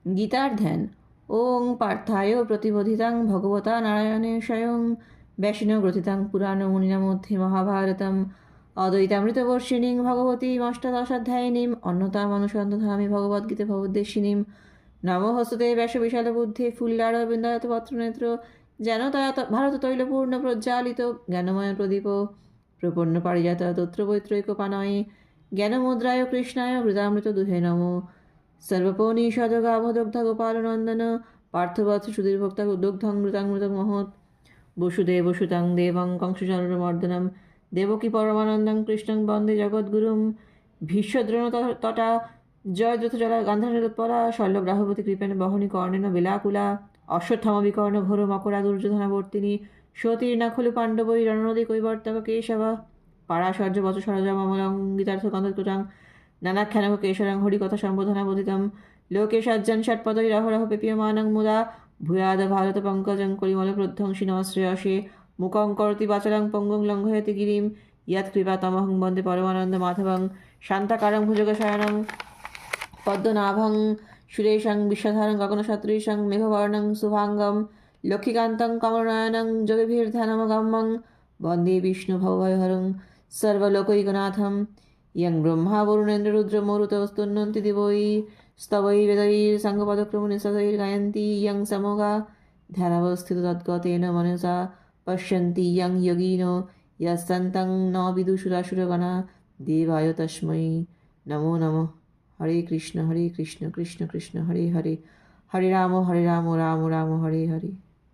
গীতার ধ্যান। ওং পার্থায় প্রতিবোধিতাং ভগবতা নারায়ণে স্বয়ং ব্যাসিন গ্রথিতাং পুরাণ মুনিনা মধ্যে মহাভারতম অদ্বৈতামৃতবর্ষিণীং ভগবতীমষ্টাদশাধ্যায়িনীম অন্যতামনুসন্ধধামি ভগবদ্গীতে ভগবদ্দেশিনীম নম হস্তে ব্যাস বিশাল বুদ্ধে ফুল্লার বৃন্দায়ত পত্রনেত্র যেন ভারত তৈলপূর্ণ প্রজ্বালিত জ্ঞানময় প্রদীপ প্রপন্ন পারিজাত তত্র বৈত্রৈকপানয়ে জ্ঞানমুদ্রায় কৃষ্ণায় হৃদামৃত দুহে নম সর্বপৌনীষদগাভদগ্ধ গোপালনন্দন পার্থবৎস সুধীর্ভোক্তা দুগ্ধমৃতামৃত মহৎ বসুদেব সুতং দেবং কংসচারমর্দনম দেবকী পরমানন্দং কৃষ্ণং বন্দে জগদ্গুরুম ভীষ্মদ্রোণ তটা জয়দ্রথ জলা গান্ধারোৎপলা শল্যগ্রাহবতী কৃপেণ বহনী কর্ণেন বেলাকুলা অশ্বত্থাম বিকর্ণ ঘোর মকরা দুর্যোধনাবর্তিনী সতীর্ণা খলু পাণ্ডবৈ রণনদী কৈবর্তক কেশব পারাশর্য বচ সরজমলং গীতার্থ গন্ধকৃতাং নানাখ্যানক কেশরং হরিকথা সম্বোধনাবোধিতম লোকে সজ্জন ষটপদৈরহরহ পেপীয়মানং মুদা ভূয়াদ ভারত পঙ্কজং কলিমল প্রধ্বংসী নমশ্রেয়সে মুখং করতি বাচলং পঙ্গুং লঙ্ঘয়তি গিরিম ইয়ৎকৃপাতমহং বন্দে পরমানন্দ মাধবং শান্তাকারং ভুজগশয়নং পদ্মনাভং সুরেশং বিশ্বধারং গগনসদৃশং মেঘবর্ণং শুভাঙ্গম লক্ষ্মীকান্তং কমলনয়নং যোগীভির্ধ্যানমগম্যং বন্দে বিষ্ণু ভবভয়হরং সর্বলোকৈকনাথম ইয়ং ব্রহ্মা বরুণেন্দ্র রুদ্র মরুতস্তুন্নন্তি দিবৈ স্তবৈ বেदैर्सङ्गपदक्रमनिसदैर्गायन्ति यं समोगा ध्यानावस्थितो तद्गतेन मनसा पश्यन्ति यं योगिनो यस्सन्तं न विदुषुरासुरगणा देवाय तस्मै नमो नमः। हरे कृष्ण कृष्ण कृष्ण हरे हरे हरे राम राम राम हरे हरे।